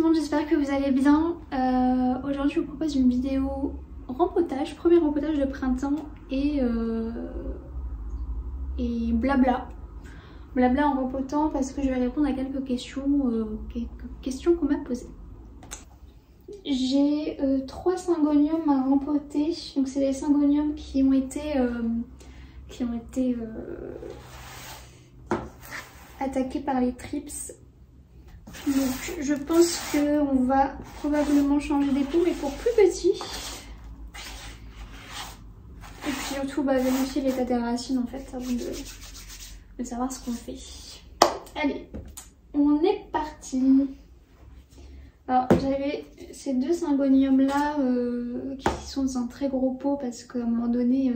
monde, j'espère que vous allez bien. Aujourd'hui je vous propose une vidéo rempotage, premier rempotage de printemps et blabla. Blabla en rempotant parce que je vais répondre à quelques questions qu'on m'a posées. J'ai 3 syngoniums à rempoter, donc c'est les syngoniums qui ont été attaqués par les trips. Donc je pense qu'on va probablement changer des pots mais pour plus petits. Et puis surtout vérifier l'état des racines en fait avant de savoir ce qu'on fait. Allez, on est parti. Alors j'avais ces 2 syngoniums là qui sont dans un très gros pot parce qu'à un moment donné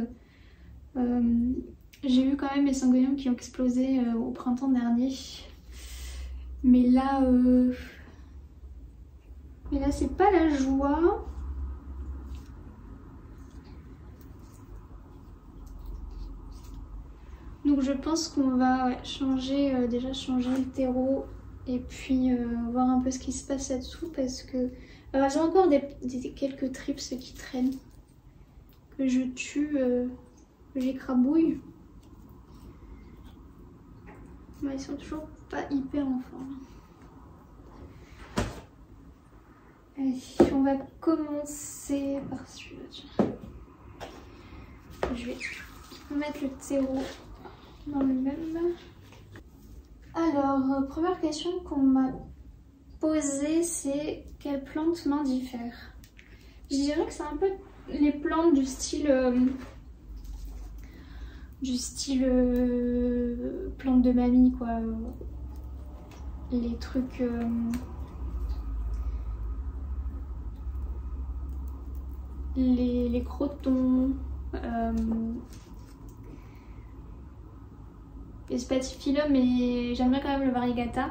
j'ai eu quand même mes syngoniums qui ont explosé au printemps dernier. Mais là c'est pas la joie. Donc je pense qu'on va changer le terreau et puis voir un peu ce qui se passe là-dessous parce que j'ai encore quelques trips qui traînent que je tue, que j'écrabouille. Mais ils sont toujours pas hyper en forme. Allez, on va commencer par celui-là. Je vais mettre le terreau dans le même. Alors, première question qu'on m'a posée, c'est quelle plante m'indiffère. Je dirais que c'est un peu les plantes du style plante de mamie quoi. Les trucs les crotons, les spathiphyllum, mais j'aime bien quand même le variegata.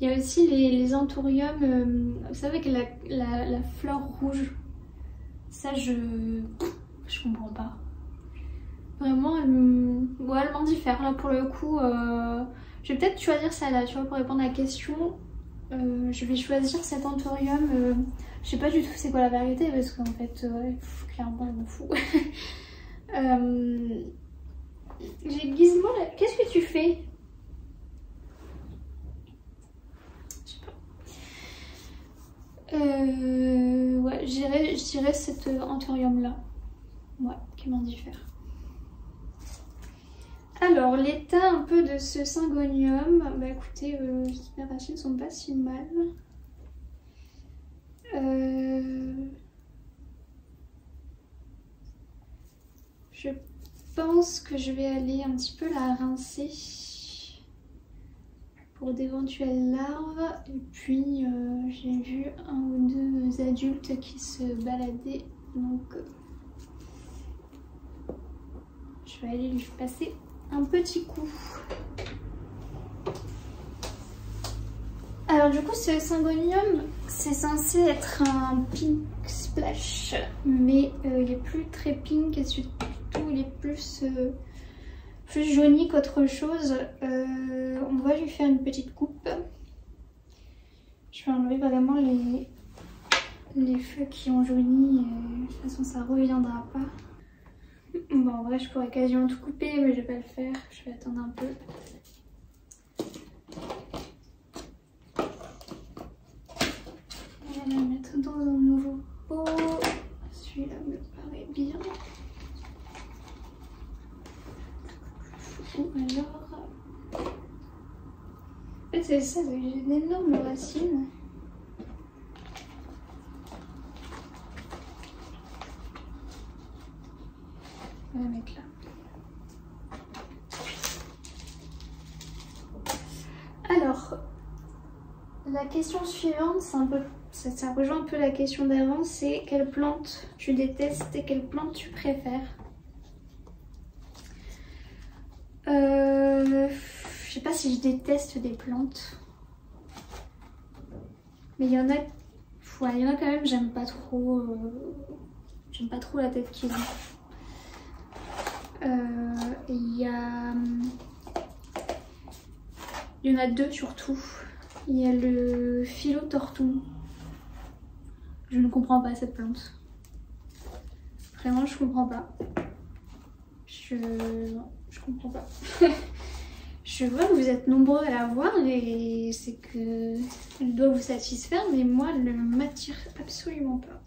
Il y a aussi les anthuriums, vous savez que la fleur rouge, ça je comprends pas. Vraiment, elle m'indiffère là pour le coup. Je vais peut-être choisir celle-là, tu vois, pour répondre à la question. Je vais choisir cet anthurium. Je sais pas du tout c'est quoi la vérité parce qu'en fait, clairement, je m'en fous. J'ai Gizmo là. Qu'est-ce que tu fais? Je sais pas. Ouais, je dirais cet anthurium là. Ouais, qui m'indiffère. Alors, l'état un peu de ce syngonium, bah écoutez, les racines sont pas si mal. Je pense que je vais aller un petit peu la rincer pour d'éventuelles larves. Et puis, j'ai vu 1 ou 2 adultes qui se baladaient, donc je vais aller lui passer un petit coup. Alors du coup ce syngonium c'est censé être un pink splash mais il est plus très pink et surtout il est plus jauni qu'autre chose. On va lui faire une petite coupe. Je vais enlever vraiment les feux qui ont jauni, de toute façon ça reviendra pas. Bon, en vrai, je pourrais quasiment tout couper, mais je vais pas le faire. Je vais attendre un peu. Je vais la mettre dans un nouveau pot. Celui-là me paraît bien. Ou alors... En fait, c'est ça, j'ai d'énormes racines. On va la mettre là. Alors, la question suivante, c'est un peu, ça rejoint un peu la question d'avant, c'est quelle plante tu détestes et quelle plante tu préfères. Je sais pas si je déteste des plantes, mais il y en a quand même, j'aime pas trop la tête qu'ils ont. Il y en a 2 surtout Il y a le Phyllotortum. Je ne comprends pas cette plante. Vraiment, je comprends pas. Je comprends pas. Je vois que vous êtes nombreux à la voir et c'est que elle doit vous satisfaire, mais moi, elle ne m'attire absolument pas.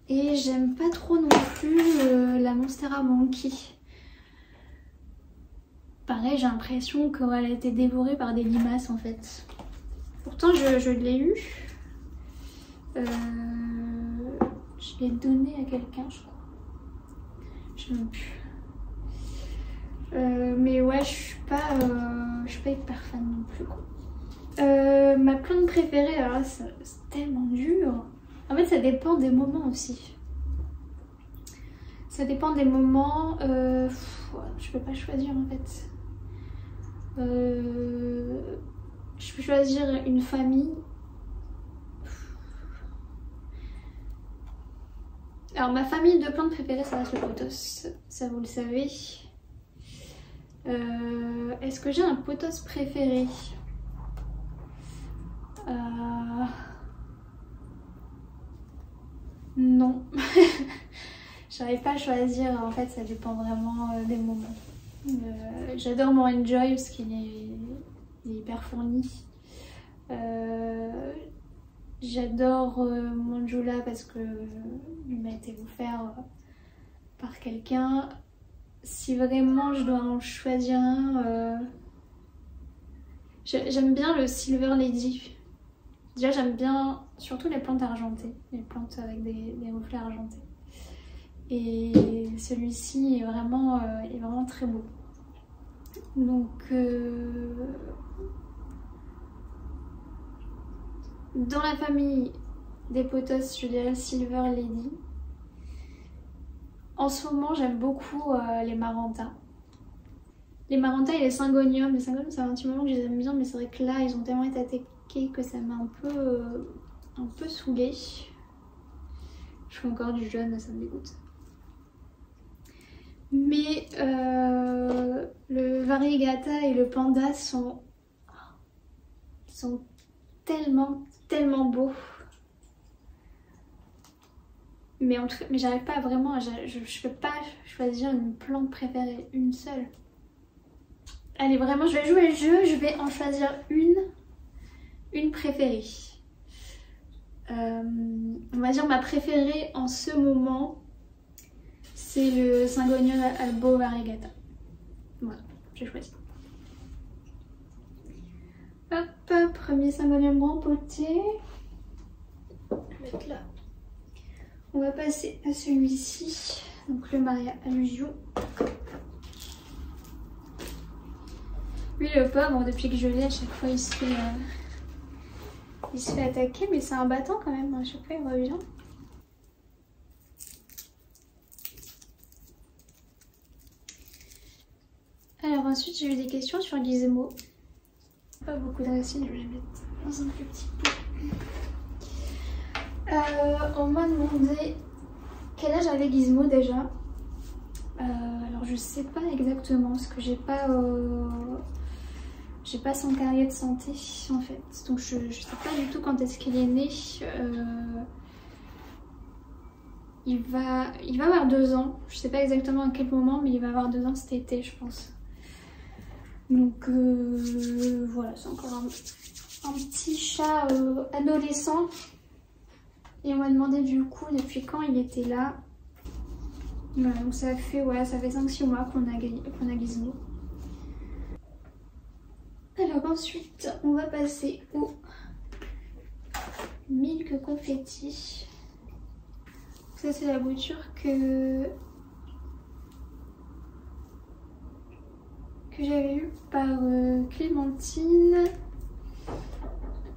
Et j'aime pas trop non plus la Monstera Monkey. Pareil, j'ai l'impression qu'elle a été dévorée par des limaces en fait. Pourtant, je l'ai eu. Je l'ai donné à quelqu'un, je crois. Je sais même plus. Mais ouais, je suis pas hyper fan non plus quoi. Ma plante préférée, alors là, c'est tellement dur. En fait, ça dépend des moments aussi. Ça dépend des moments. Je peux pas choisir en fait. Je peux choisir une famille. Alors ma famille de plantes préférées, ça reste le pothos. Ça vous le savez. Est-ce que j'ai un pothos préféré? Non. J'arrive pas à choisir, en fait ça dépend vraiment des moments. J'adore mon Enjoy parce qu'il est hyper fourni. J'adore mon Jula parce que il m'a été offert par quelqu'un. Si vraiment je dois en choisir un, j'aime bien le Silver Lady. Déjà j'aime bien surtout les plantes argentées, les plantes avec des reflets argentés. Et celui-ci est vraiment très beau. Donc dans la famille des pothos, je dirais Silver Lady. En ce moment, j'aime beaucoup les Maranta. Les Maranta et les Syngonium. Les Syngonium, ça fait un petit moment que je les aime bien, mais c'est vrai que là, ils ont tellement été attaqués que ça m'a un peu saoulée. Je fais encore du jaune, ça me dégoûte. Mais le Variegata et le Panda sont tellement beaux. Mais j'arrive pas vraiment, je peux pas choisir une plante préférée, une seule. Allez, vraiment, je vais jouer le jeu, je vais en choisir une préférée. On va dire ma préférée en ce moment, c'est le Syngonium Albo Variegata. Voilà, j'ai choisi. Hop, premier Syngonium grand poté. Je vais mettre là. On va passer à celui-ci, donc le Maria Allusio. Lui le pauvre, depuis que je l'ai, à chaque fois il se fait attaquer, mais c'est un battant quand même, à chaque fois il revient. Alors ensuite j'ai eu des questions sur Gizmo. Pas beaucoup de racines, je vais les mettre dans un plus petit pot. On m'a demandé quel âge avait Gizmo déjà. Alors je sais pas exactement parce que j'ai pas son carnet de santé en fait, donc je sais pas du tout quand est-ce qu'il est né. Il va avoir 2 ans, je sais pas exactement à quel moment, mais il va avoir 2 ans cet été je pense. Donc voilà, c'est encore un petit chat adolescent. Et on m'a demandé du coup depuis quand il était là. Voilà, donc ça fait 5-6 mois qu'on a Gizmo. Alors ensuite on va passer au Milk Confetti. Ça c'est la bouture que j'avais eue par Clémentine.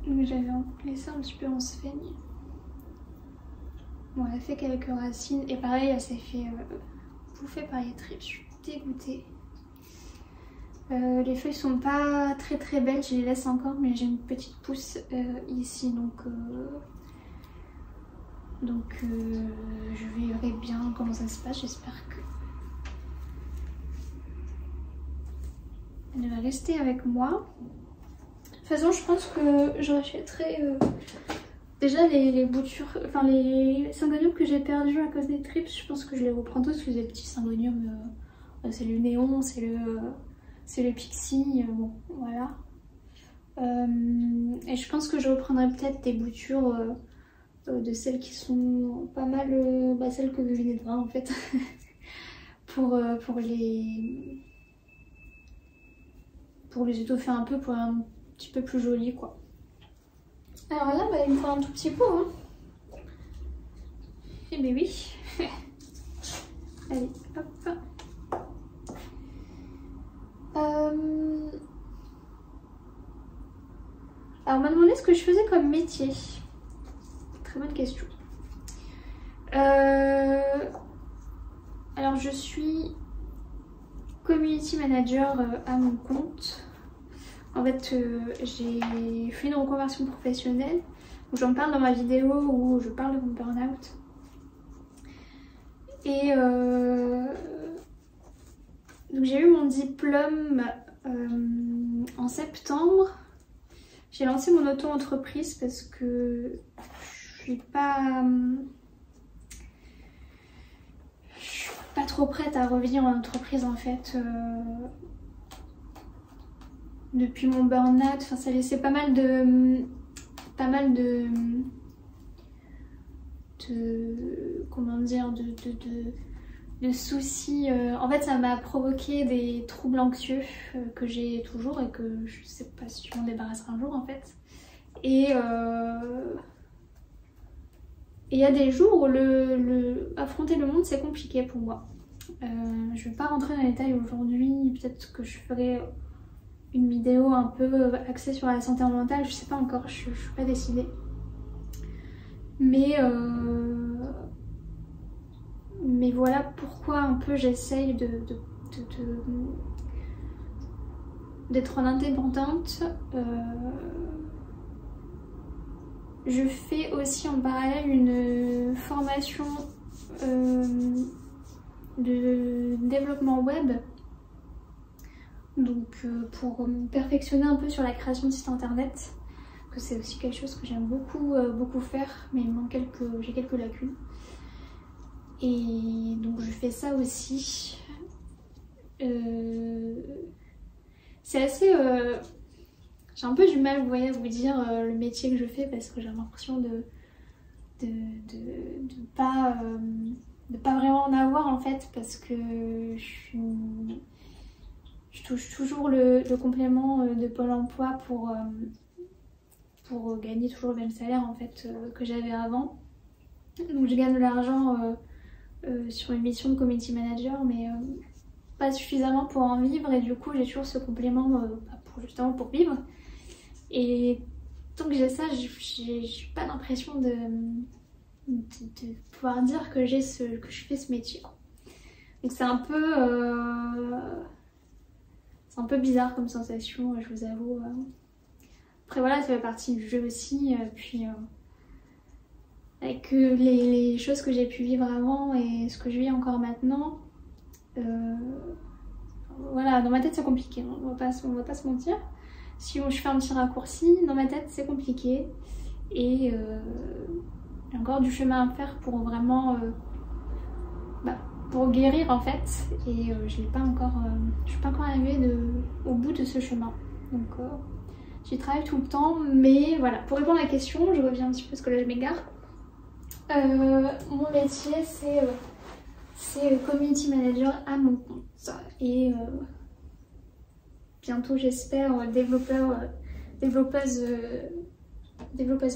Donc j'avais laissé un petit peu en sphaigne. Bon, elle a fait quelques racines et pareil, elle s'est fait bouffer par les tripes. Je suis dégoûtée. Les feuilles sont pas très belles, je les laisse encore, mais j'ai une petite pousse ici, donc je verrai bien comment ça se passe. J'espère que elle va rester avec moi. De toute façon, je pense que je rachèterai déjà les boutures, enfin les syngoniums que j'ai perdus à cause des trips. Je pense que je les reprends tous, parce que les petits syngoniums, c'est le néon, c'est le pixie, bon voilà. Et je pense que je reprendrai peut-être des boutures de celles qui sont pas mal, celles que je venais de voir en fait, pour les étoffer un peu, pour un petit peu plus joli quoi. Alors là, il me faut un tout petit pot, hein. Eh ben oui. Allez, hop. Alors on m'a demandé ce que je faisais comme métier. Très bonne question. Alors je suis community manager à mon compte. En fait, j'ai fait une reconversion professionnelle. J'en parle dans ma vidéo où je parle de mon burn-out. Et donc j'ai eu mon diplôme en septembre. J'ai lancé mon auto-entreprise parce que je suis pas trop prête à revenir en entreprise en fait. Depuis mon burn-out, enfin, ça laissait pas mal de comment dire, de soucis. En fait, ça m'a provoqué des troubles anxieux que j'ai toujours et que je sais pas si je m'en débarrasserai un jour en fait. Et il y a des jours où affronter le monde c'est compliqué pour moi. Je vais pas rentrer dans les détails aujourd'hui, peut-être que je ferai une vidéo un peu axée sur la santé mentale, je sais pas encore, je suis pas décidée. Mais voilà pourquoi un peu j'essaye d'être en indépendante. Je fais aussi en parallèle une formation de développement web. Donc pour me perfectionner un peu sur la création de sites internet, que c'est aussi quelque chose que j'aime beaucoup faire, mais il manque j'ai quelques lacunes. Et donc je fais ça aussi. C'est assez... j'ai un peu du mal, vous voyez, à vous dire le métier que je fais parce que j'ai l'impression de pas vraiment en avoir en fait, parce que je touche toujours le complément de Pôle emploi pour gagner toujours le même salaire en fait que j'avais avant. Donc je gagne de l'argent sur une mission de community manager, mais pas suffisamment pour en vivre, et du coup j'ai toujours ce complément justement pour vivre. Et tant que j'ai ça, j'ai pas l'impression de pouvoir dire que je fais ce métier. Donc c'est un peu bizarre comme sensation, je vous avoue. Après voilà, ça fait partie du jeu aussi. Puis avec les choses que j'ai pu vivre avant et ce que je vis encore maintenant, voilà, dans ma tête c'est compliqué, on va pas se mentir. Si je fais un petit raccourci, dans ma tête c'est compliqué. Et il y a encore du chemin à faire pour vraiment pour guérir en fait, et je suis pas encore arrivée au bout de ce chemin, donc j'y travaille tout le temps. Mais voilà, pour répondre à la question, je reviens un petit peu parce que là je m'égare. Mon métier c'est community manager à mon compte, et bientôt j'espère développeuse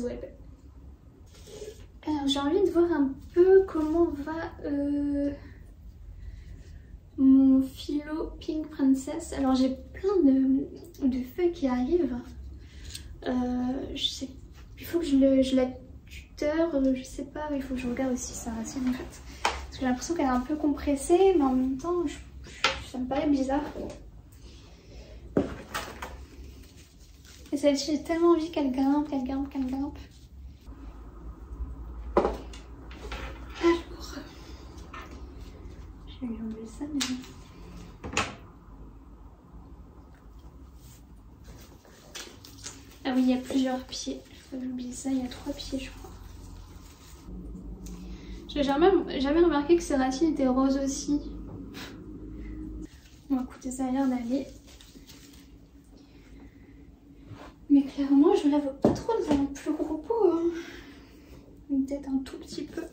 web. Alors j'ai envie de voir un peu comment va mon philo Pink Princess. Alors j'ai plein de feuilles qui arrivent. Il faut que je la tuteur, je sais pas, il faut que je regarde aussi sa racine en fait. Parce que j'ai l'impression qu'elle est un peu compressée, mais en même temps ça me paraît bizarre. Et celle-ci, j'ai tellement envie qu'elle grimpe. Alors, je vais lui enlever ça, mais... Ah oui, il y a plusieurs pieds. J'ai oublié ça, il y a 3 pieds je crois. J'ai jamais remarqué que ces racines étaient roses aussi. Bon écoutez, ça a l'air d'aller. Mais clairement je la vois pas trop dans un plus gros pot. Hein. Peut-être un tout petit peu.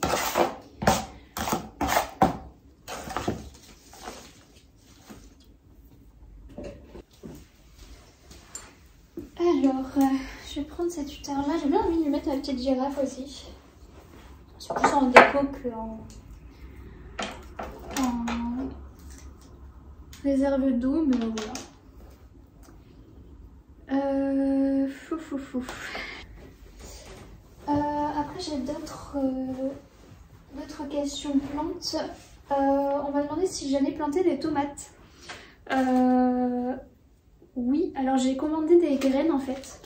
Alors, je vais prendre cette huître-là. J'ai bien envie de lui mettre la petite girafe aussi. C'est plus en déco qu'en réserve d'eau, mais voilà. Après, j'ai d'autres questions plantes. On m'a demandé si j'allais planter des tomates. Oui, alors j'ai commandé des graines en fait.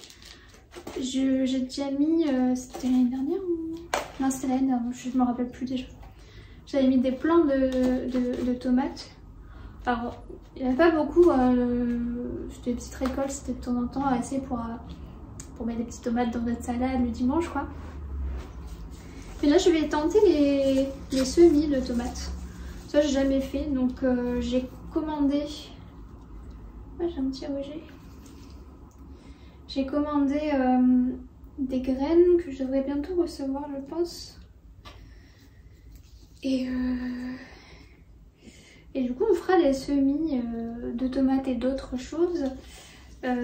J'ai déjà mis... c'était l'année dernière ou... Non, c'était l'année dernière, je me rappelle plus déjà. J'avais mis des plants de tomates. Alors, il n'y en a pas beaucoup. C'était des petites récoltes, c'était de temps en temps assez pour mettre des petites tomates dans notre salade le dimanche quoi. Mais là, je vais tenter les semis de tomates. Ça, j'ai jamais fait, donc j'ai commandé... Ah, j'ai un petit rejet. J'ai commandé des graines que je devrais bientôt recevoir, je pense. Et du coup, on fera des semis de tomates et d'autres choses. Dans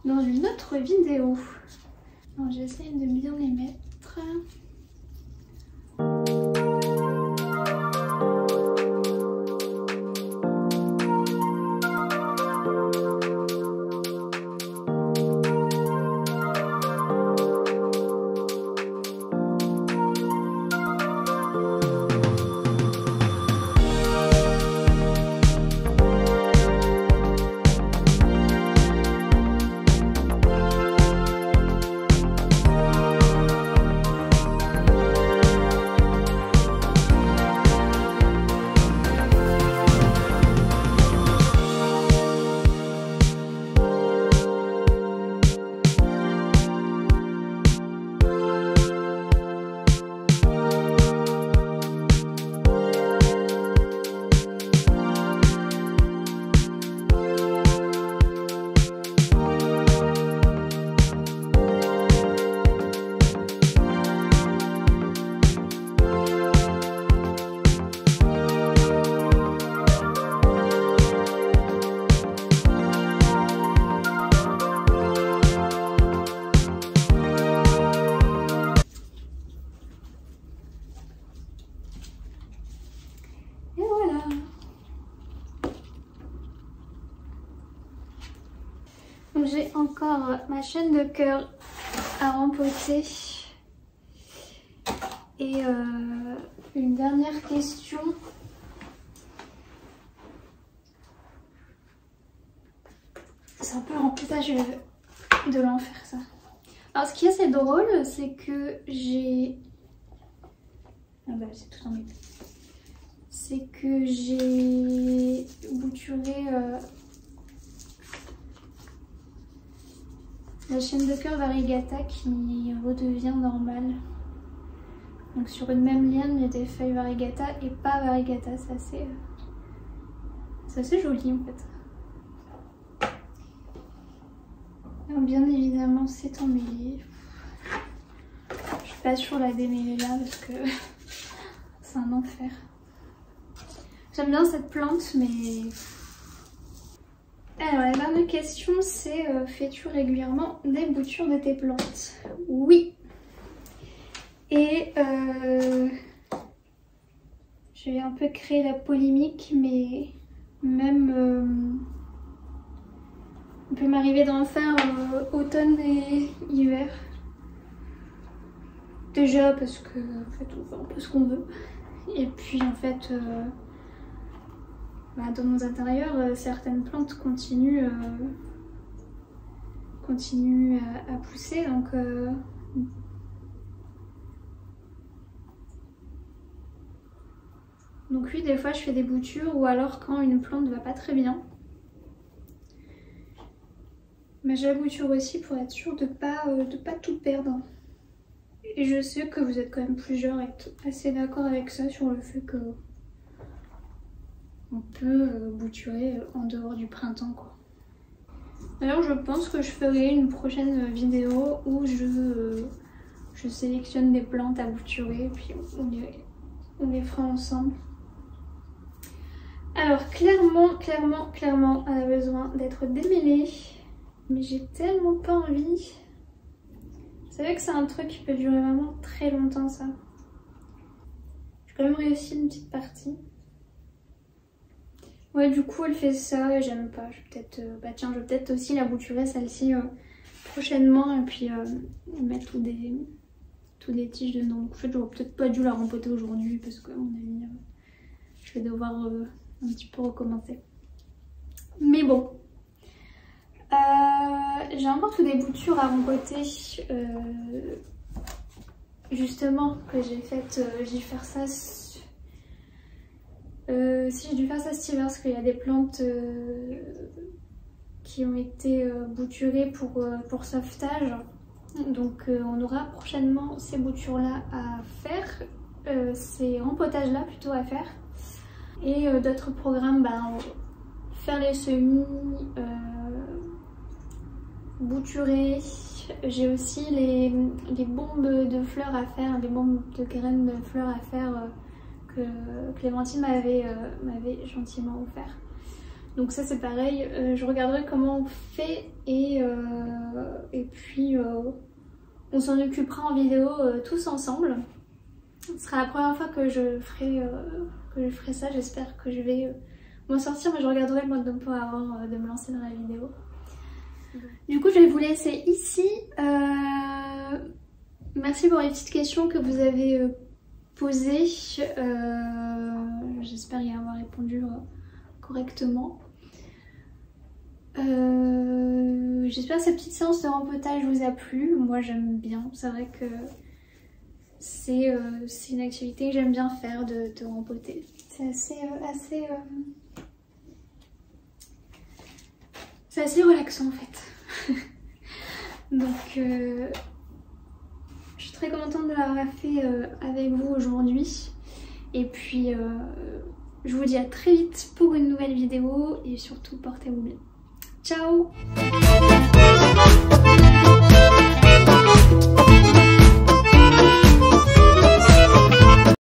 une autre vidéo. J'essaie de bien les mettre. J'ai encore ma chaîne de cœur à rempoter et une dernière question. C'est un peu le remplissage de l'enfer ça. Alors ce qui est assez drôle, c'est que j'ai... Ah bah c'est tout embêté. C'est que j'ai bouturé la chaîne de cœur variegata qui redevient normale. Donc sur une même liane, il y a des feuilles variegata et pas variegata. C'est assez joli en fait. Alors, bien évidemment, c'est emmêlé. Je suis pas sûre de la démêler là parce que c'est un enfer. J'aime bien cette plante, mais... Alors la dernière question c'est fais-tu régulièrement des boutures de tes plantes? Oui. Et je vais un peu créer la polémique, mais même il peut m'arriver d'en faire automne et hiver. Déjà parce que en fait on fait un peu ce qu'on veut. Et puis en fait dans nos intérieurs, certaines plantes continuent à pousser, donc oui, des fois je fais des boutures, ou alors quand une plante va pas très bien, Mais j'abouture aussi pour être sûre de pas tout perdre. Et je sais que vous êtes quand même plusieurs à être assez d'accord avec ça sur le fait que on peut bouturer en dehors du printemps quoi. D'ailleurs je pense que je ferai une prochaine vidéo où je sélectionne des plantes à bouturer et puis on les fera ensemble. Alors clairement elle a besoin d'être démêlée. Mais j'ai tellement pas envie. Vous savez que c'est un truc qui peut durer vraiment très longtemps ça. J'ai quand même réussi une petite partie. Ouais du coup elle fait ça et j'aime pas. Je vais peut-être je vais peut-être aussi la bouturer celle-ci prochainement et puis mettre tous des tiges dedans. En fait j'aurais peut-être pas dû la rempoter aujourd'hui parce qu'à mon avis je vais devoir un petit peu recommencer. Mais bon. J'ai encore toutes des boutures à rempoter justement que j'ai faites, j'ai dû faire ça si j'ai dû faire ça cet hiver parce qu'il y a des plantes qui ont été bouturées pour sauvetage, donc on aura prochainement ces boutures là à faire, ces rempotages là plutôt à faire, et d'autres programmes, faire les semis, bouturer. J'ai aussi les bombes de fleurs à faire, les bombes de graines de fleurs à faire que Clémentine m'avait gentiment offert. Donc ça c'est pareil, je regarderai comment on fait et puis on s'en occupera en vidéo tous ensemble. Ce sera la première fois que je ferai ça, j'espère que je vais m'en sortir, mais je regarderai le mode d'emploi avant de me lancer dans la vidéo. Du coup je vais vous laisser ici. Merci pour les petites questions que vous avez posées. J'espère y avoir répondu correctement. J'espère que cette petite séance de rempotage vous a plu. Moi j'aime bien, c'est vrai que c'est une activité que j'aime bien faire, de rempoter. C'est assez relaxant en fait. Donc je suis très contente de l'avoir fait avec vous aujourd'hui. Et puis je vous dis à très vite pour une nouvelle vidéo et surtout portez-vous bien. Ciao!